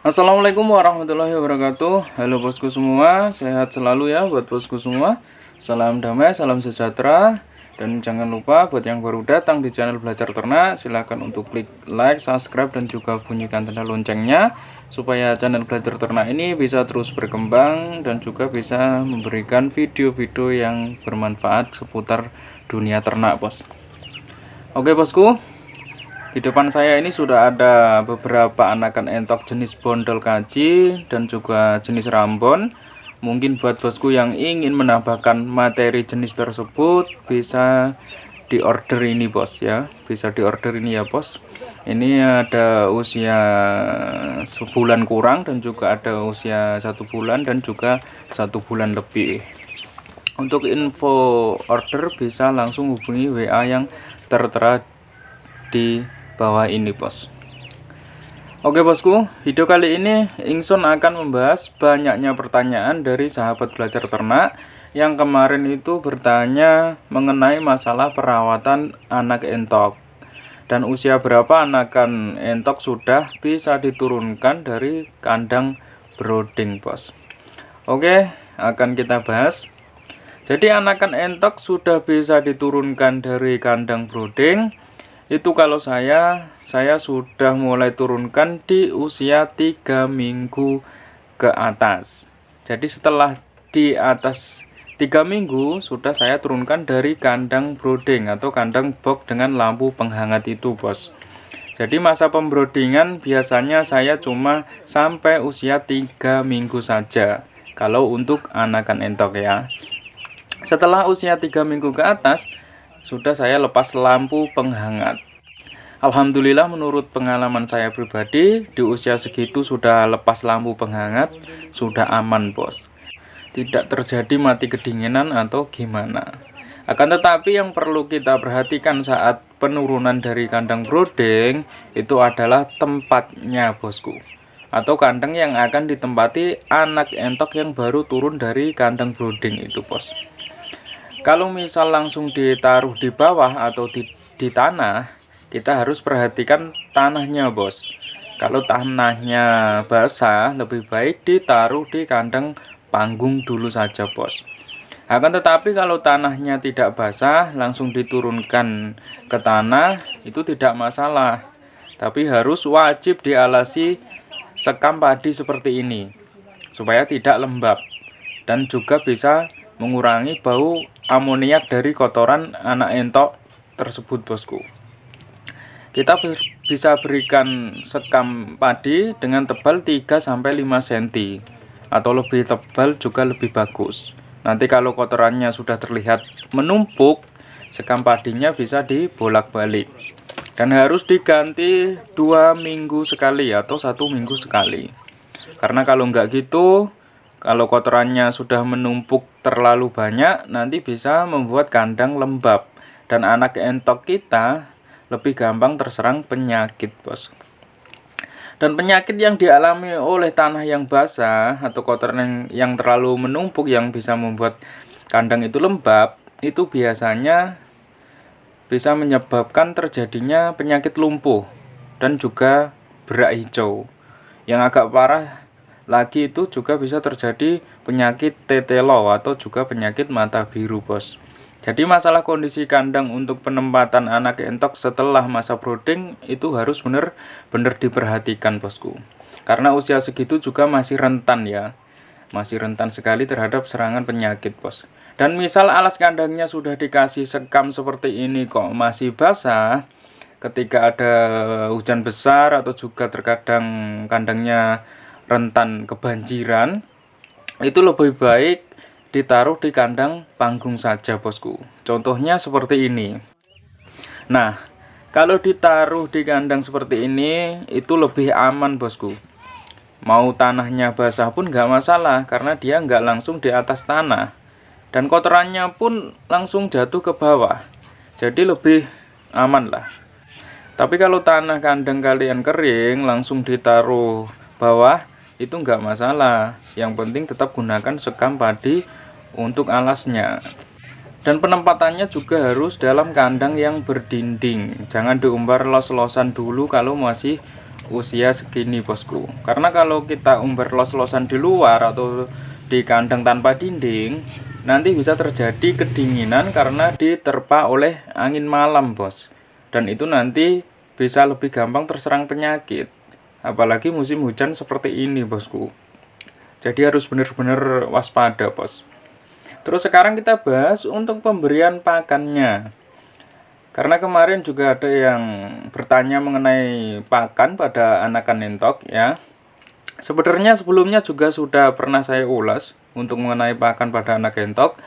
Assalamualaikum warahmatullahi wabarakatuh. Halo bosku semua, sehat selalu ya buat bosku semua. Salam damai, salam sejahtera. Dan jangan lupa buat yang baru datang di channel Belajar Ternak, silahkan untuk klik like, subscribe, dan juga bunyikan tanda loncengnya supaya channel Belajar Ternak ini bisa terus berkembang dan juga bisa memberikan video-video yang bermanfaat seputar dunia ternak, bos. Oke bosku, di depan saya ini sudah ada beberapa anakan entok jenis bondol kaji dan juga jenis rambon. Mungkin buat bosku yang ingin menambahkan materi jenis tersebut bisa diorder ini bos ya. Bisa diorder ini ya bos. Ini ada usia sebulan kurang dan juga ada usia 1 bulan dan juga 1 bulan lebih. Untuk info order bisa langsung hubungi WA yang tertera di bawah ini bos. Oke bosku, video kali ini Ingsun akan membahas banyaknya pertanyaan dari sahabat belajar ternak yang kemarin itu bertanya mengenai masalah perawatan anak entok dan usia berapa anakan entok sudah bisa diturunkan dari kandang brooding bos. Oke, akan kita bahas. Jadi anakan entok sudah bisa diturunkan dari kandang brooding itu kalau saya sudah mulai turunkan di usia 3 minggu ke atas. Jadi setelah di atas 3 minggu sudah saya turunkan dari kandang brooding atau kandang box dengan lampu penghangat itu bos. Jadi masa pembroodingan biasanya saya cuma sampai usia 3 minggu saja kalau untuk anakan entok ya. Setelah usia 3 minggu ke atas sudah saya lepas lampu penghangat. Alhamdulillah menurut pengalaman saya pribadi di usia segitu sudah lepas lampu penghangat sudah aman bos. Tidak terjadi mati kedinginan atau gimana. Akan tetapi yang perlu kita perhatikan saat penurunan dari kandang brooding itu adalah tempatnya bosku. Atau kandang yang akan ditempati anak entok yang baru turun dari kandang brooding itu bos. Kalau misal langsung ditaruh di bawah atau di tanah, kita harus perhatikan tanahnya bos. Kalau tanahnya basah, lebih baik ditaruh di kandang panggung dulu saja bos. Akan tetapi kalau tanahnya tidak basah, langsung diturunkan ke tanah, itu tidak masalah. Tapi harus wajib dialasi sekam padi seperti ini, supaya tidak lembab. Dan juga bisa mengurangi bau amoniak dari kotoran anak entok tersebut bosku. Kita bisa berikan sekam padi dengan tebal 3-5 cm atau lebih tebal juga lebih bagus. Nanti kalau kotorannya sudah terlihat menumpuk, sekam padinya bisa dibolak-balik dan harus diganti 2 minggu sekali atau 1 minggu sekali. Karena kalau enggak gitu, kalau kotorannya sudah menumpuk terlalu banyak, nanti bisa membuat kandang lembab dan anak entok kita lebih gampang terserang penyakit bos. Dan penyakit yang dialami oleh tanah yang basah atau kotoran yang terlalu menumpuk yang bisa membuat kandang itu lembab, itu biasanya bisa menyebabkan terjadinya penyakit lumpuh dan juga berak hijau. Yang agak parah lagi itu juga bisa terjadi penyakit tetelo atau juga penyakit mata biru bos. Jadi masalah kondisi kandang untuk penempatan anak entok setelah masa brooding itu harus benar-benar diperhatikan bosku. Karena usia segitu juga masih rentan ya. Masih rentan sekali terhadap serangan penyakit bos. Dan misal alas kandangnya sudah dikasih sekam seperti ini kok masih basah, ketika ada hujan besar atau juga terkadang kandangnya rentan kebanjiran, itu lebih baik ditaruh di kandang panggung saja bosku. Contohnya seperti ini. Nah, kalau ditaruh di kandang seperti ini itu lebih aman bosku. Mau tanahnya basah pun nggak masalah karena dia nggak langsung di atas tanah dan kotorannya pun langsung jatuh ke bawah. Jadi lebih aman lah. Tapi kalau tanah kandang kalian kering langsung ditaruh bawah, itu nggak masalah. Yang penting tetap gunakan sekam padi untuk alasnya. Dan penempatannya juga harus dalam kandang yang berdinding. Jangan diumbar los-losan dulu kalau masih usia segini bosku. Karena kalau kita umbar los-losan di luar atau di kandang tanpa dinding, nanti bisa terjadi kedinginan karena diterpa oleh angin malam bos. Dan itu nanti bisa lebih gampang terserang penyakit. Apalagi musim hujan seperti ini bosku. Jadi harus benar-benar waspada bos. Terus sekarang kita bahas untuk pemberian pakannya. Karena kemarin juga ada yang bertanya mengenai pakan pada anakan entok ya. Sebenarnya sebelumnya juga sudah pernah saya ulas untuk mengenai pakan pada anak entok.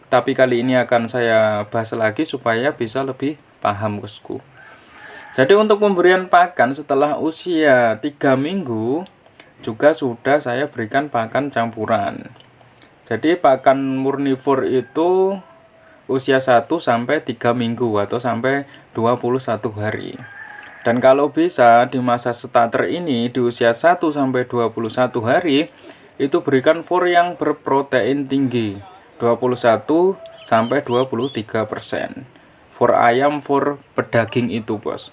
Tapi kali ini akan saya bahas lagi supaya bisa lebih paham bosku. Jadi untuk pemberian pakan setelah usia 3 minggu juga sudah saya berikan pakan campuran. Jadi pakan murnivor itu usia 1 sampai 3 minggu atau sampai 21 hari. Dan kalau bisa di masa starter ini di usia 1 sampai 21 hari itu berikan for yang berprotein tinggi 21 sampai 23%. For ayam, for pedaging itu bos.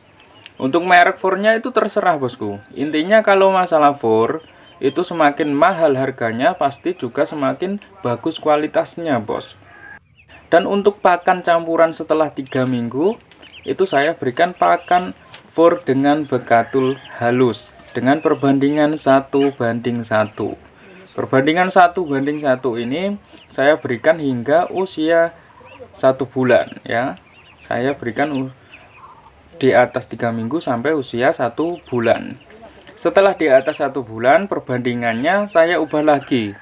Untuk merek fornya itu terserah bosku. Intinya kalau masalah for itu semakin mahal harganya pasti juga semakin bagus kualitasnya bos. Dan untuk pakan campuran setelah 3 minggu itu saya berikan pakan for dengan bekatul halus dengan perbandingan 1:1. Perbandingan 1:1 ini saya berikan hingga usia 1 bulan ya. Saya berikan di atas 3 minggu sampai usia 1 bulan. Setelah di atas 1 bulan perbandingannya saya ubah lagi.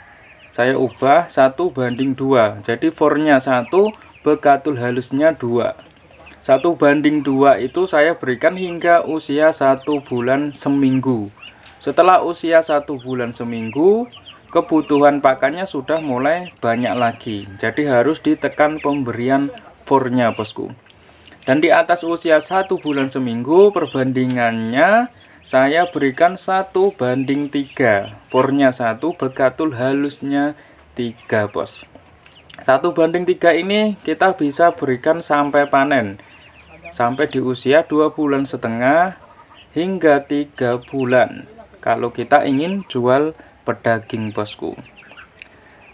Saya ubah 1:2. Jadi fornya 1, bekatul halusnya 2. 1:2 itu saya berikan hingga usia 1 bulan seminggu. Setelah usia 1 bulan seminggu, kebutuhan pakannya sudah mulai banyak lagi. Jadi harus ditekan pemberian fornya bosku. Dan di atas usia 1 bulan seminggu perbandingannya saya berikan 1:3. Fornya 1, bekatul halusnya 3 bos. 1:3 ini kita bisa berikan sampai panen. Sampai di usia 2,5 bulan hingga 3 bulan. Kalau kita ingin jual pedaging bosku.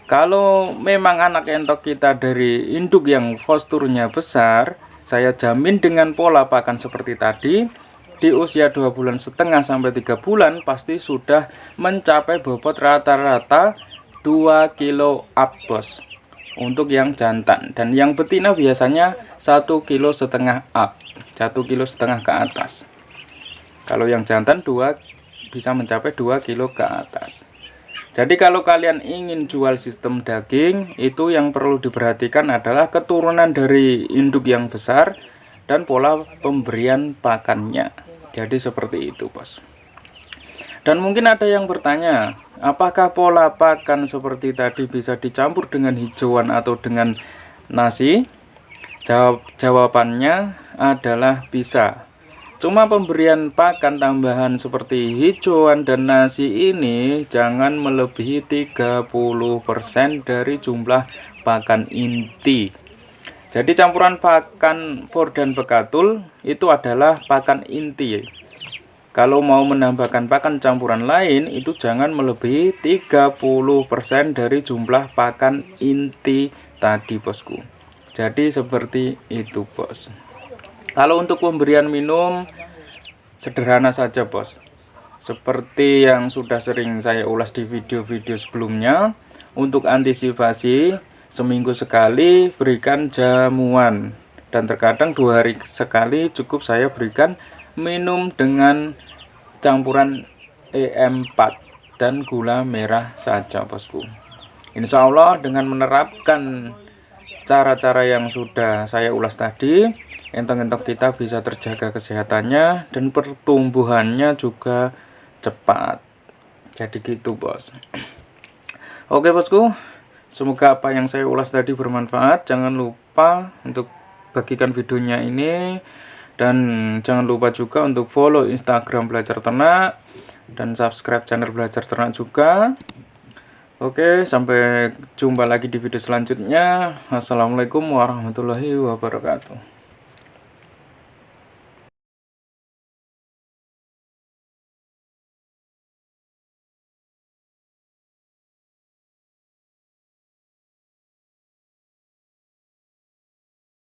Kalau memang anak entok kita dari induk yang posturnya besar, saya jamin dengan pola pakan seperti tadi, di usia 2,5 bulan sampai 3 bulan pasti sudah mencapai bobot rata-rata 2 kilo up bos. Untuk yang jantan dan yang betina biasanya 1,5 kilo up, 1,5 kilo ke atas. Kalau yang jantan bisa mencapai 2 kilo ke atas. Jadi kalau kalian ingin jual sistem daging, itu yang perlu diperhatikan adalah keturunan dari induk yang besar dan pola pemberian pakannya. Jadi seperti itu bos. Dan mungkin ada yang bertanya, apakah pola pakan seperti tadi bisa dicampur dengan hijauan atau dengan nasi? Jawabannya adalah bisa. Cuma pemberian pakan tambahan seperti hijauan dan nasi ini jangan melebihi 30% dari jumlah pakan inti. Jadi campuran pakan for dan bekatul itu adalah pakan inti. Kalau mau menambahkan pakan campuran lain itu jangan melebihi 30% dari jumlah pakan inti tadi bosku. Jadi seperti itu bos. Kalau untuk pemberian minum sederhana saja bos. Seperti yang sudah sering saya ulas di video-video sebelumnya, untuk antisipasi seminggu sekali berikan jamuan dan terkadang 2 hari sekali cukup saya berikan minum dengan campuran EM4 dan gula merah saja bosku. Insya Allah dengan menerapkan cara-cara yang sudah saya ulas tadi, entok-entok kita bisa terjaga kesehatannya dan pertumbuhannya juga cepat. Jadi gitu bos. Oke bosku, semoga apa yang saya ulas tadi bermanfaat. Jangan lupa untuk bagikan videonya ini. Dan jangan lupa juga untuk follow Instagram Belajar Ternak. Dan subscribe channel Belajar Ternak juga. Oke, sampai jumpa lagi di video selanjutnya. Assalamualaikum warahmatullahi wabarakatuh.